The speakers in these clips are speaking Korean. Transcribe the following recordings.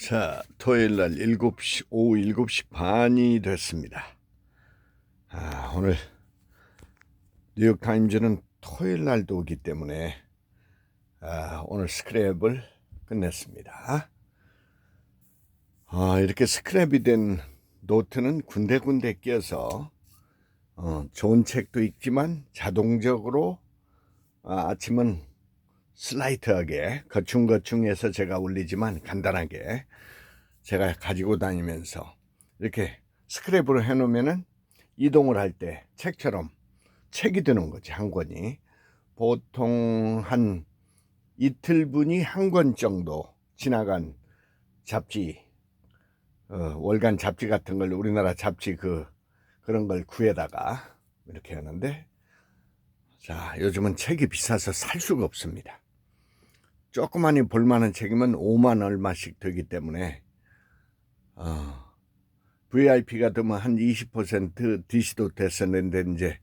자, 토요일 날 오후 7시 반이 됐습니다. 오늘 뉴욕타임즈는 토요일 날도 오기 때문에 오늘 스크랩을 끝냈습니다. 이렇게 스크랩이 된 노트는 군데군데 끼어서 좋은 책도 있지만 자동적으로 아침은 슬라이트하게 거충거충해서 제가 올리지만 간단하게 제가 가지고 다니면서 이렇게 스크랩으로 해놓으면은 이동을 할 때 책처럼 책이 되는 거지. 한 권이 보통 한 이틀분이 한 권 정도 지나간 잡지, 월간 잡지 같은 걸 우리나라 잡지 그런 걸 구해다가 이렇게 하는데, 자, 요즘은 책이 비싸서 살 수가 없습니다. 조그마니 볼만한 책이면 5만 얼마씩 되기 때문에 VIP가 되면 한 20% DC도 됐었는데 이제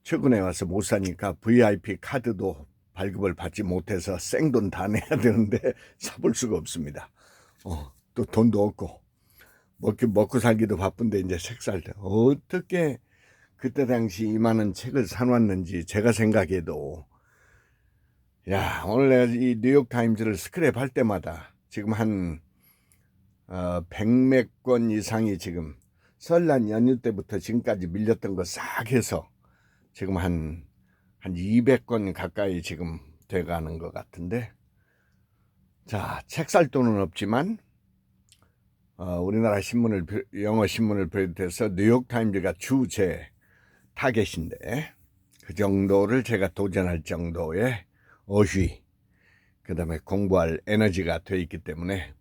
최근에 와서 못 사니까 VIP 카드도 발급을 받지 못해서 생돈 다 내야 되는데 사볼 수가 없습니다. 또 돈도 없고 먹고 살기도 바쁜데 이제 책 살 때 어떻게 그때 당시 이만한 책을 사놨는지 제가 생각해도, 야, 오늘 내가 이 뉴욕타임즈를 스크랩 할 때마다 지금 한 100몇 권 이상이 지금 설날 연휴 때부터 지금까지 밀렸던 거 싹 해서 지금 한 200권 가까이 지금 돼가는 것 같은데, 자, 책 살 돈은 없지만 우리나라 신문을, 영어 신문을 비롯해서 뉴욕타임즈가 주 제 타겟인데, 그 정도를 제가 도전할 정도의 어휘, 그 다음에 공부할 에너지가 돼 있기 때문에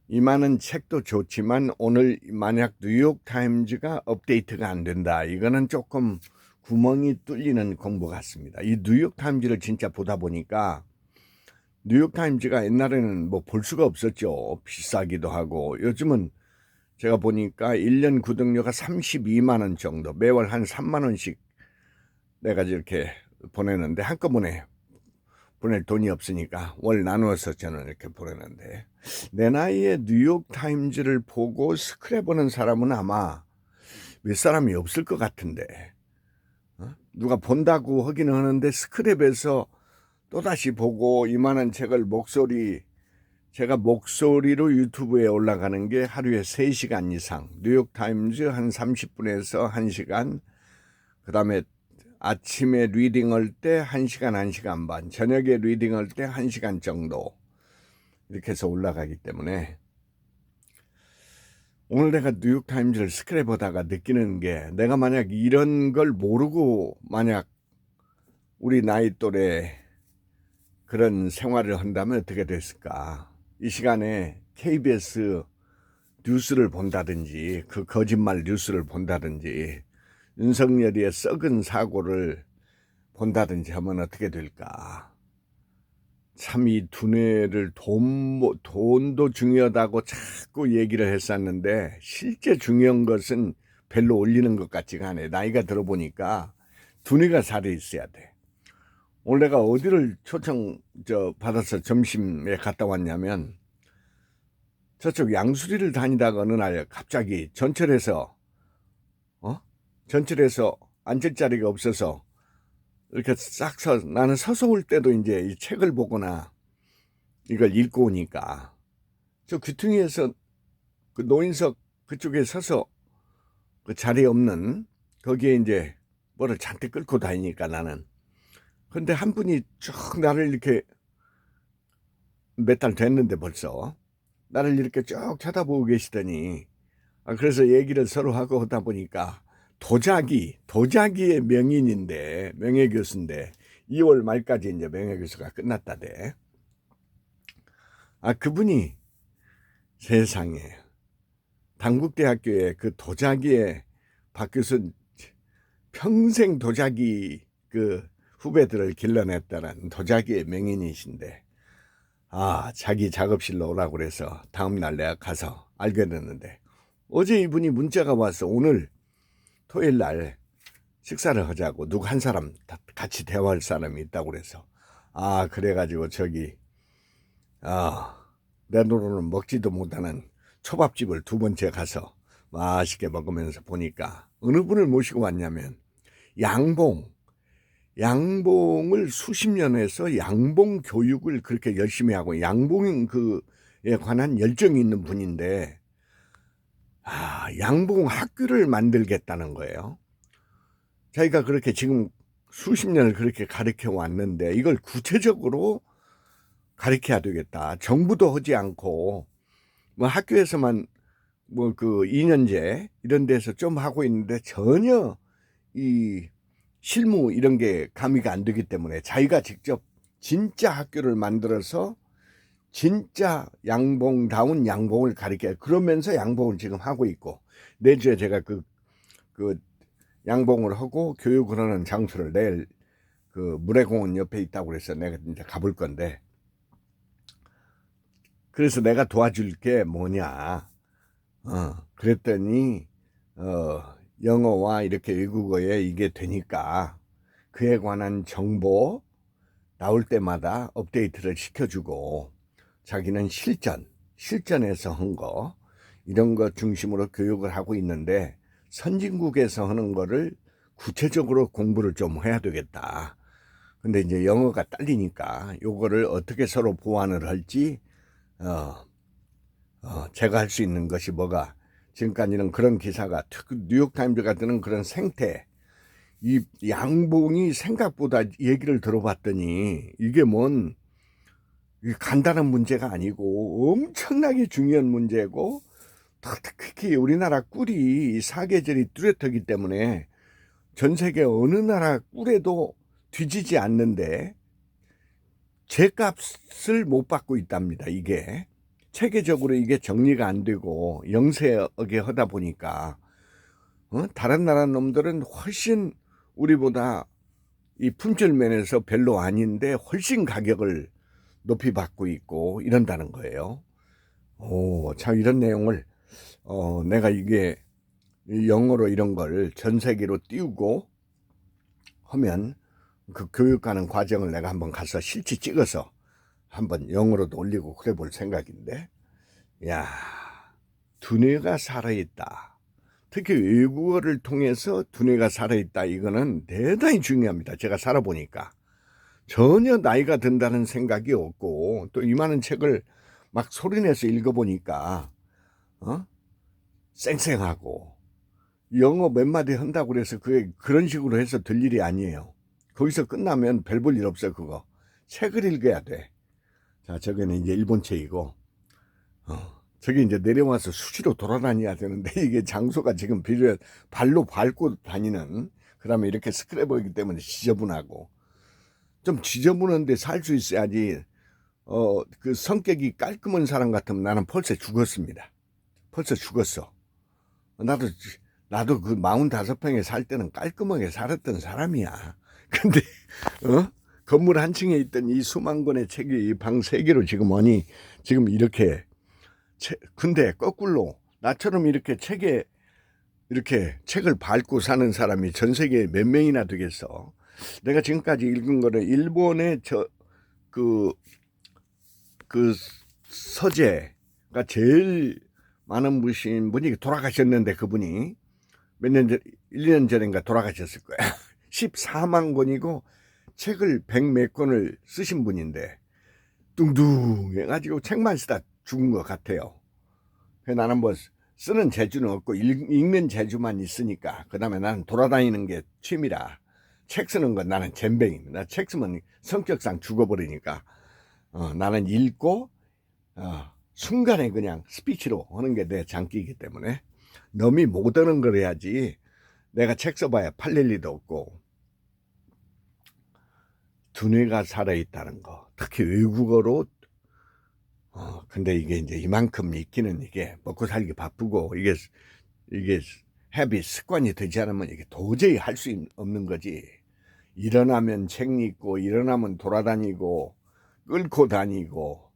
이 많은 책도 좋지만 오늘 만약 뉴욕타임즈가 업데이트가 안 된다, 이거는 조금 구멍이 뚫리는 공부 같습니다. 이 뉴욕타임즈를 진짜 보다 보니까 뉴욕타임즈가 옛날에는 뭐 볼 수가 없었죠. 비싸기도 하고. 요즘은 제가 보니까 1년 구독료가 32만 원 정도, 매월 한 3만 원씩 내가 이렇게 보내는데, 한꺼번에 보낼 돈이 없으니까 월 나누어서 저는 이렇게 보내는데, 내 나이에 뉴욕타임즈를 보고 스크랩하는 사람은 아마 몇 사람이 없을 것 같은데, 누가 본다고 하기는 하는데 스크랩에서 또다시 보고 이만한 책을 제가 목소리로 유튜브에 올라가는 게 하루에 3시간 이상, 뉴욕타임즈 한 30분에서 1시간, 그 다음에 아침에 리딩할 때 1시간, 1시간 반, 저녁에 리딩할 때 1시간 정도 이렇게 해서 올라가기 때문에, 오늘 내가 뉴욕타임즈를 스크랩하다가 느끼는 게, 내가 만약 이런 걸 모르고 만약 우리 나이 또래 그런 생활을 한다면 어떻게 됐을까. 이 시간에 KBS 뉴스를 본다든지, 그 거짓말 뉴스를 본다든지, 윤석열이의 썩은 사고를 본다든지 하면 어떻게 될까. 참 이 두뇌를 돈도 중요하다고 자꾸 얘기를 했었는데, 실제 중요한 것은 별로 올리는 것 같지가 않아요. 나이가 들어보니까 두뇌가 살아 있어야 돼. 오늘 내가 어디를 받아서 점심에 갔다 왔냐면, 저쪽 양수리를 다니다가 어느 날 갑자기 전철에서 앉을 자리가 없어서 이렇게 나는 서서 올 때도 이제 이 책을 보거나 이걸 읽고 오니까 저 귀퉁이에서 그 노인석 그쪽에 서서 그 자리 없는 거기에 이제 뭐를 잔뜩 끌고 다니니까 나는. 근데 한 분이 쭉 나를 이렇게, 몇 달 됐는데 벌써 나를 이렇게 쭉 쳐다보고 계시더니, 그래서 얘기를 서로 하고 하다 보니까 도자기의 명인인데, 명예교수인데 2월 말까지 이제 명예교수가 끝났다대. 그분이 세상에 당국대학교에 그 도자기의 박 교수, 평생 도자기 그 후배들을 길러냈다는 도자기의 명인이신데, 자기 작업실로 오라고 그래서 다음날 내가 가서 알게 됐는데, 어제 이분이 문자가 와서 오늘 토요일 날 식사를 하자고, 누구 한 사람 같이 대화할 사람이 있다고 그래서, 그래가지고 저기 내 돈으로는 먹지도 못하는 초밥집을 두 번째 가서 맛있게 먹으면서 보니까 어느 분을 모시고 왔냐면 양봉을 수십 년 해서 양봉 교육을 그렇게 열심히 하고 양봉 그에 관한 열정이 있는 분인데 양봉 학교를 만들겠다는 거예요. 자기가 그렇게 지금 수십 년을 그렇게 가르쳐 왔는데 이걸 구체적으로 가르쳐야 되겠다. 정부도 하지 않고 뭐 학교에서만 뭐 그 2년제 이런 데서 좀 하고 있는데 전혀 이 실무 이런 게 가미가 안 되기 때문에 자기가 직접 진짜 학교를 만들어서 진짜 양봉다운 양봉을 가르쳐요. 그러면서 양봉을 지금 하고 있고 내주에 제가 그 양봉을 하고 교육을 하는 장소를 내일 그 물회공원 옆에 있다고 그래서 내가 이제 가볼 건데, 그래서 내가 도와줄 게 뭐냐 그랬더니 영어와 이렇게 외국어에 이게 되니까 그에 관한 정보 나올 때마다 업데이트를 시켜주고 자기는 실전에서 한 거 이런 거 중심으로 교육을 하고 있는데 선진국에서 하는 거를 구체적으로 공부를 좀 해야 되겠다. 근데 이제 영어가 딸리니까 요거를 어떻게 서로 보완을 할지 제가 할 수 있는 것이 뭐가, 지금까지는 그런 기사가 뉴욕타임즈 같은 그런 생태 이 양봉이 생각보다 얘기를 들어봤더니 이게 간단한 문제가 아니고 엄청나게 중요한 문제고, 특히 우리나라 꿀이 사계절이 뚜렷하기 때문에 전 세계 어느 나라 꿀에도 뒤지지 않는데 제값을 못 받고 있답니다. 이게 체계적으로 이게 정리가 안 되고 영세하게 하다 보니까 다른 나라 놈들은 훨씬 우리보다 이 품질 면에서 별로 아닌데 훨씬 가격을 높이 받고 있고 이런다는 거예요. 참 이런 내용을 내가 이게 영어로 이런 걸 전 세계로 띄우고 하면 그 교육하는 과정을 내가 한번 가서 실제 찍어서 한번 영어로도 올리고 그래 볼 생각인데, 야, 두뇌가 살아있다. 특히 외국어를 통해서 두뇌가 살아있다. 이거는 대단히 중요합니다. 제가 살아보니까 전혀 나이가 든다는 생각이 없고, 또 이만한 책을 막 소리내서 읽어보니까 쌩쌩하고, 영어 몇 마디 한다고 그래서 그게 그런 식으로 해서 될 일이 아니에요. 거기서 끝나면 별 볼 일 없어. 그거 책을 읽어야 돼. 자, 저기는 이제 일본 책이고 저기 이제 내려와서 수시로 돌아다녀야 되는데 이게 장소가 지금 비료 발로 밟고 다니는, 그다음에 이렇게 스크래버이기 때문에 지저분하고, 좀 지저분한데 살 수 있어야지. 그 성격이 깔끔한 사람 같으면 나는 벌써 죽었습니다. 벌써 죽었어. 나도 그 45평에 살 때는 깔끔하게 살았던 사람이야. 근데 건물 한 층에 있던 이 수만 권의 책이 방 3개로 지금 오니 지금 이렇게 근데 거꾸로 나처럼 이렇게 책을 밟고 사는 사람이 전 세계에 몇 명이나 되겠어. 내가 지금까지 읽은 거는 일본의 그 서재가 제일 많은 분이 돌아가셨는데, 그분이 몇 년 전, 1년 전인가 돌아가셨을 거야. 14만 권이고 책을 100몇 권을 쓰신 분인데 뚱뚱 해가지고 책만 쓰다 죽은 것 같아요. 나는 뭐 쓰는 재주는 없고 읽는 재주만 있으니까, 그 다음에 나는 돌아다니는 게 취미라 책 쓰는 건 나는 젬병입니다. 책 쓰면 성격상 죽어버리니까 나는 읽고 순간에 그냥 스피치로 하는 게 내 장기이기 때문에 너무 못 하는 걸 해야지. 내가 책 써봐야 팔릴 리도 없고. 두뇌가 살아있다는 거, 특히 외국어로. 근데 이게 이제 이만큼 읽기는 이게 먹고 살기 바쁘고 이게 헤비 습관이 되지 않으면 이게 도저히 할 수 없는 거지. 일어나면 책 읽고, 일어나면 돌아다니고, 끌고 다니고,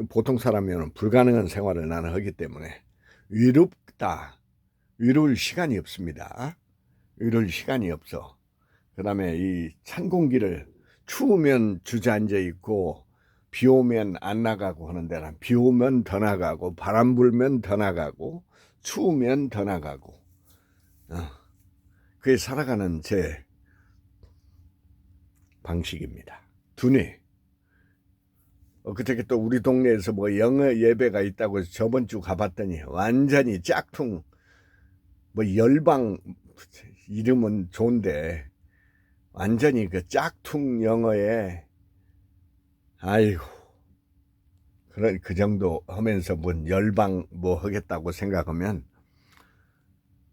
보통 사람이면 불가능한 생활을 나는 하기 때문에 외롭다. 외로울 시간이 없습니다. 외로울 시간이 없어. 그 다음에 이 찬 공기를, 추우면 주저앉아 있고 비 오면 안 나가고 하는 데는 비 오면 더 나가고 바람 불면 더 나가고 추우면 더 나가고 그게 살아가는 제 방식입니다. 두뇌. 그저께 또 우리 동네에서 뭐 영어 예배가 있다고 해서 저번 주 가봤더니 완전히 짝퉁 뭐 열방 이름은 좋은데 완전히 그 짝퉁 영어에 아이고 그런 그 정도 하면서 뭔 열방 뭐 하겠다고 생각하면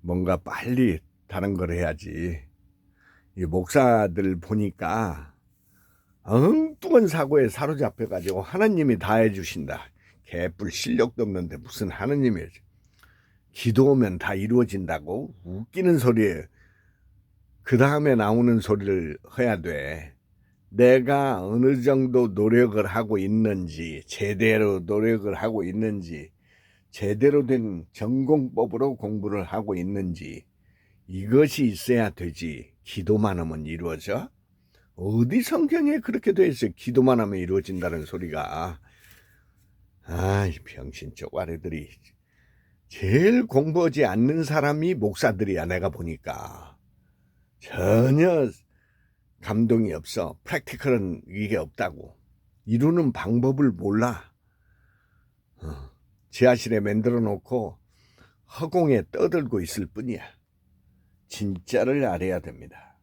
뭔가 빨리 다른 걸 해야지. 이 목사들 보니까 엉뚱한 사고에 사로잡혀가지고 하나님이 다 해주신다. 개뿔 실력도 없는데 무슨 하나님이 기도하면 다 이루어진다고 웃기는 소리에 그 다음에 나오는 소리를 해야 돼. 내가 어느 정도 노력을 하고 있는지 제대로 노력을 하고 있는지 제대로 된 전공법으로 공부를 하고 있는지 이것이 있어야 되지. 기도만 하면 이루어져? 어디 성경에 그렇게 돼 있어요? 기도만 하면 이루어진다는 소리가. 이 병신 쪼가리들이. 제일 공부하지 않는 사람이 목사들이야. 내가 보니까 전혀 감동이 없어. 프랙티컬은 이게 없다고. 이루는 방법을 몰라. 지하실에 만들어 놓고 허공에 떠들고 있을 뿐이야. 진짜를 알아야 됩니다.